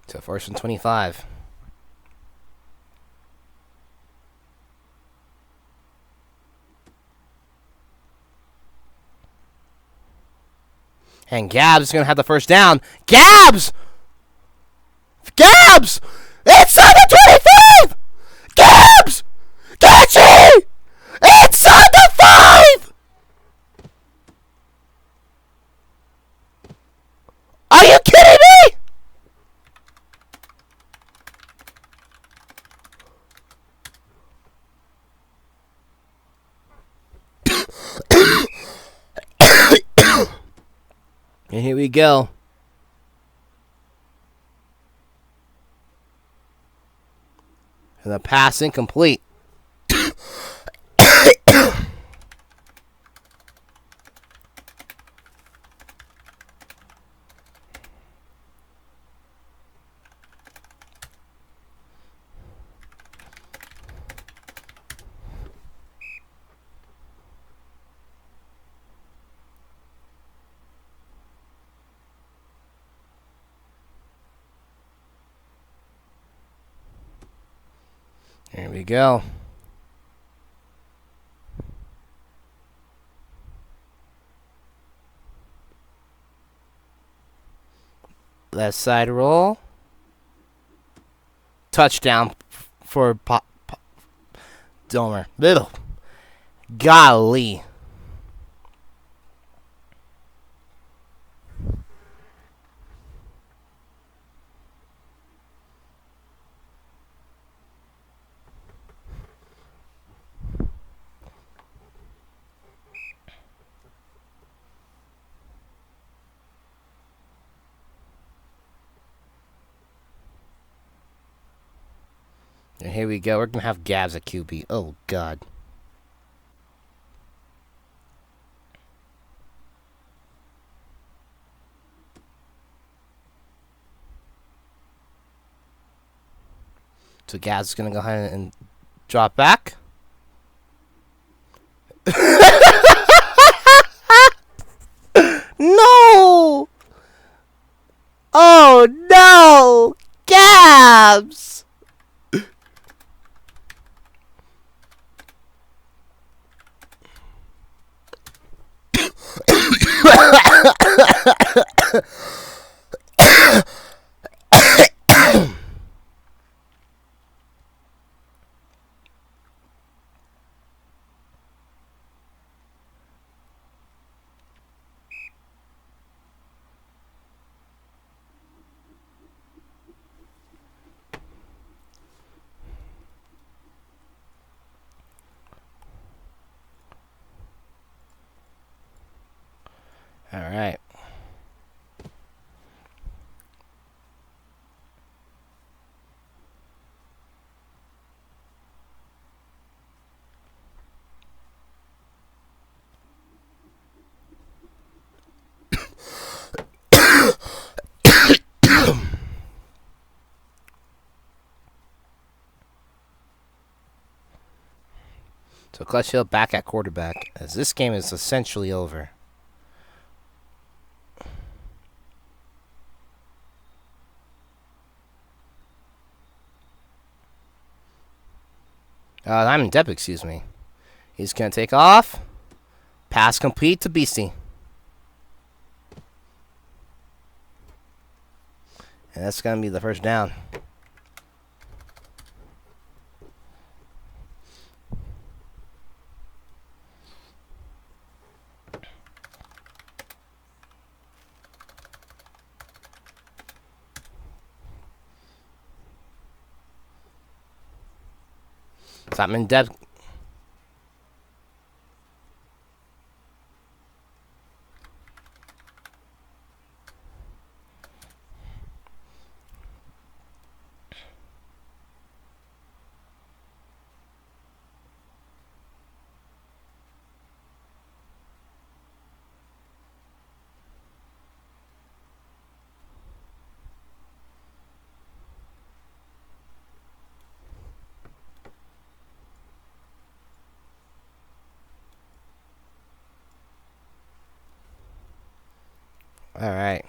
Speaker 2: So first and 25. And Gabs is going to have the first down. Gabs! Gabs! It's on the 25! Gabs! Catchy! It's on the 5! Are you kidding me? And here we go. And the pass incomplete. Here we go. Left side roll. Touchdown for Domer. Little. Golly. And here we go. We're going to have Gabs at QB. Oh, God. So Gabs is going to go ahead and drop back. No! Oh, no! Gabs! All right. So Clutch Hill back at quarterback, as this game is essentially over. I'm in depth, excuse me. He's going to take off. Pass complete to Beastie. And that's going to be the first down. So I'm in depth. All right.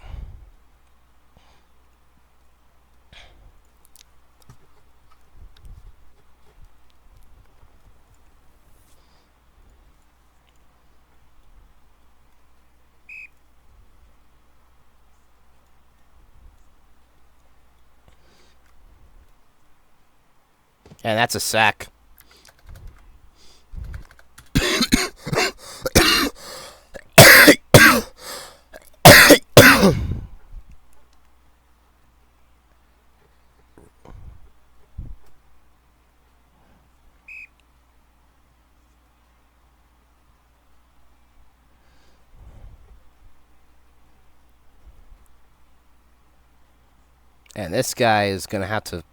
Speaker 2: And that's a sack. And this guy is going to have to...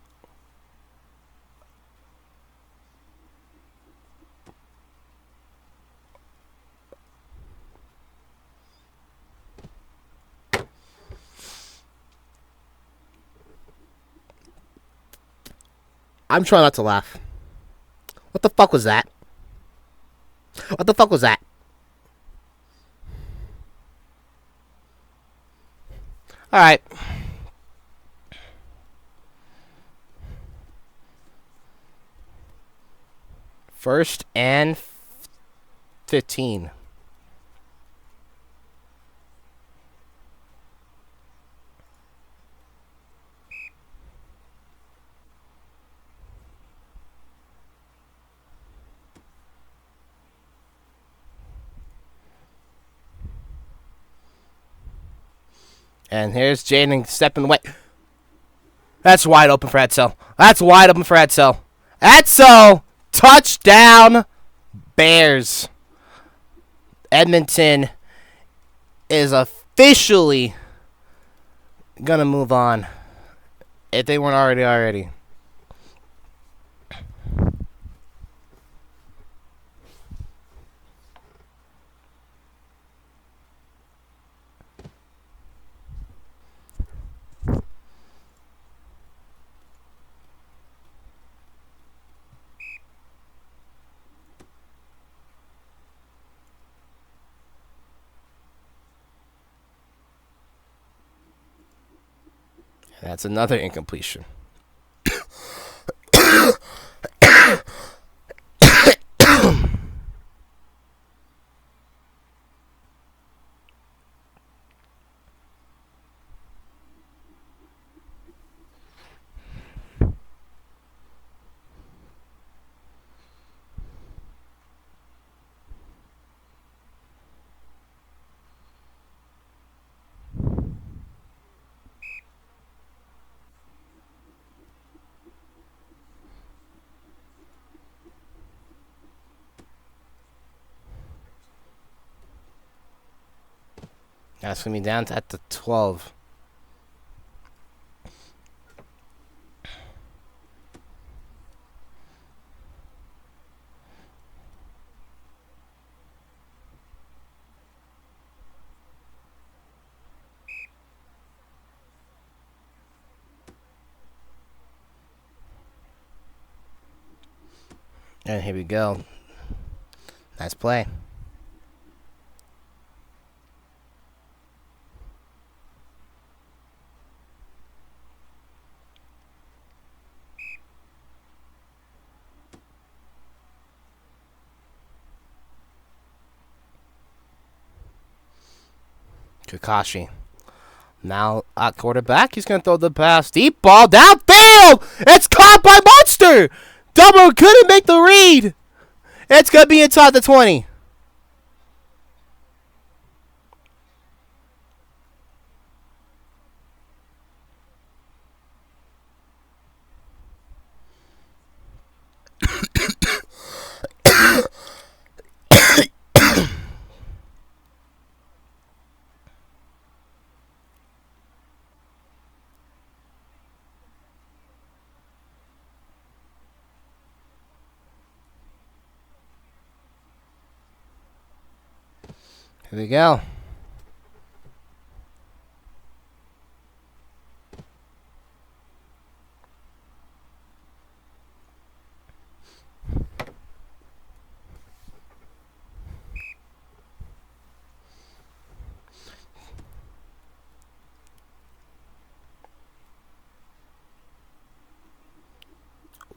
Speaker 2: I'm trying not to laugh. What the fuck was that? What the fuck was that? All right. First and 15. And here's Jaden stepping away. That's wide open for Edsel. That's wide open for Edsel. Edsel! Touchdown, Bears. Edmonton is officially going to move on. If they weren't already. That's another incompletion. That's going to be down to at the 12. And here we go. Nice play. Kakashi. Now at quarterback, he's going to throw the pass. Deep ball downfield. It's caught by Monster. Double couldn't make the read. It's going to be inside the 20. Here we go.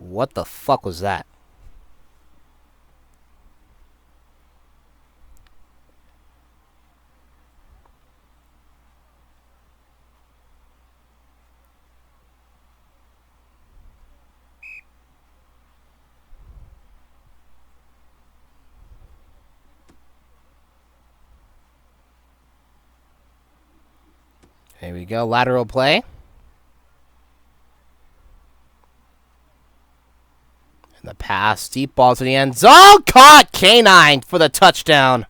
Speaker 2: What the fuck was that? Here we go. Lateral play. And the pass. Deep ball to the end zone. Caught. Canine for the touchdown.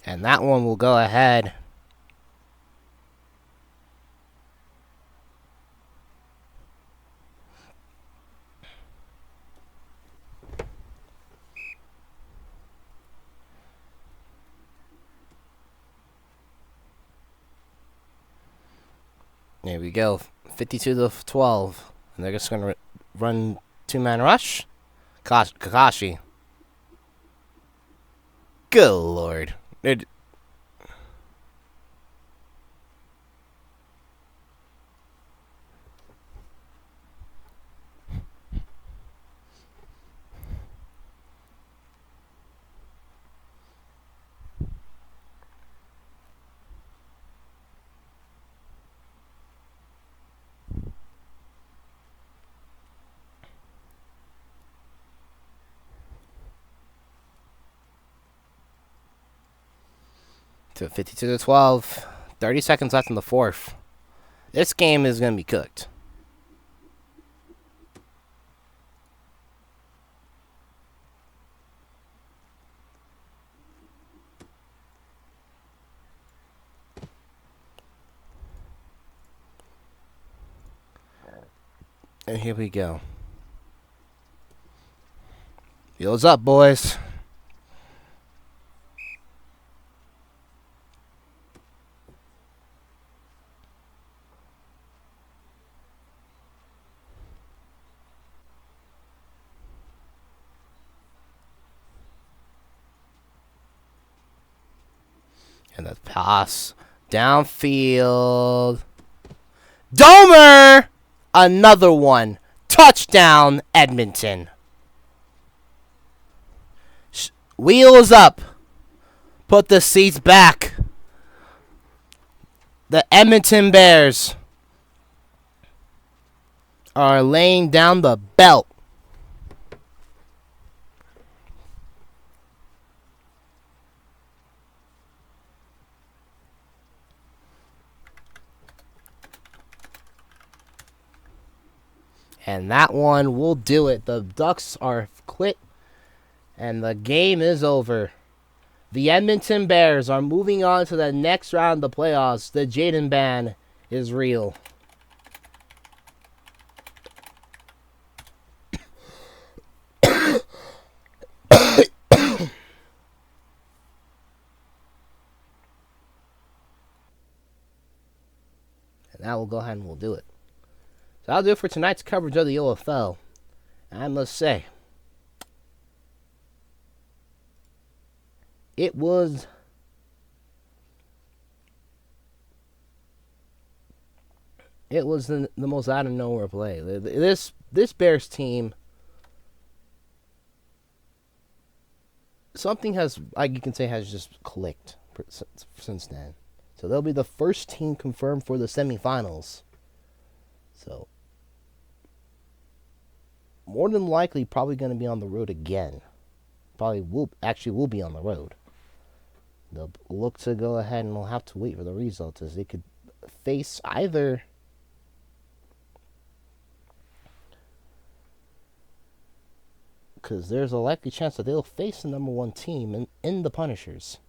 Speaker 2: And that one will go ahead. There we go. 52-12. And they're just going to run two-man rush. Kakashi. Good lord. To 52-12. 30 seconds left in the fourth. This game is going to be cooked. And here we go. Heels up, boys. And the pass downfield. Domer! Another one. Touchdown, Edmonton. Wheels up. Put the seats back. The Edmonton Bears are laying down the belt. And that one will do it. The Ducks are quit. And the game is over. The Edmonton Bears are moving on to the next round of the playoffs. The Jaden ban is real. And that will go ahead and we'll do it. So that'll do it for tonight's coverage of the OFL. I must say, it was the most out of nowhere play. This Bears team, something has, like you can say, has just clicked since then. So they'll be the first team confirmed for the semifinals. So more than likely, probably going to be on the road again. Probably will be on the road. They'll look to go ahead and we'll have to wait for the results, as they could face either because there's a likely chance that they'll face the number one team in the Punishers.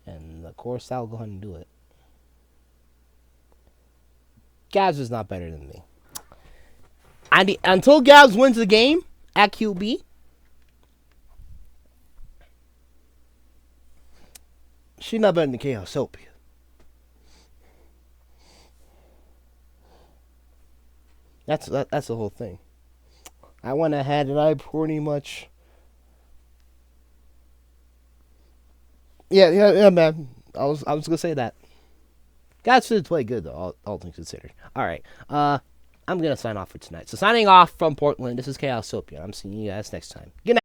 Speaker 2: And of course, I'll go ahead and do it. Gabs is not better than me. Until Gabs wins the game at QB, she's not better than Chaostopia. That's the whole thing. I went ahead and I pretty much Yeah, man. I was gonna say that. Guys should play good though, all things considered. All right. I'm gonna sign off for tonight. So signing off from Portland. This is Chaostopia. I'm seeing you guys next time. Good night.